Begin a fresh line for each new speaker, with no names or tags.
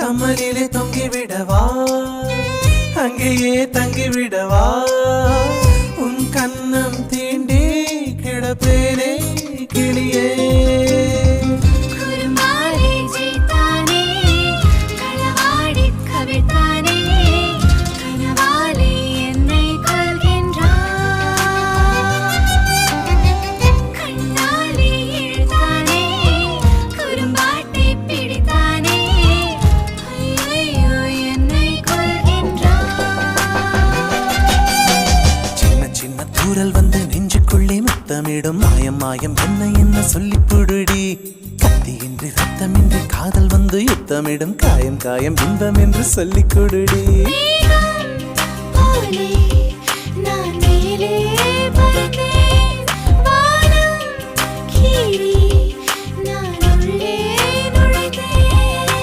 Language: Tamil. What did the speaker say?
கம்மலிலே தொங்கிவிடவா அங்கேயே தங்கிவிடவா உன் கண்ணம் தீண்டி கிடப்பேனே கிளியே தூரல் வந்து நெஞ்சுக்குள்ளே முத்தமிடும் மாயம் மாயம் என்ன என்ன சொல்லி புடுடி கத்தியின்றி ரத்தமின்றி காதல் வந்து யுத்தமிடும் காயம் காயம் இன்பம் என்று சொல்லி கொடுடி
நான் மேலே பறந்தேன் வானம் கீழே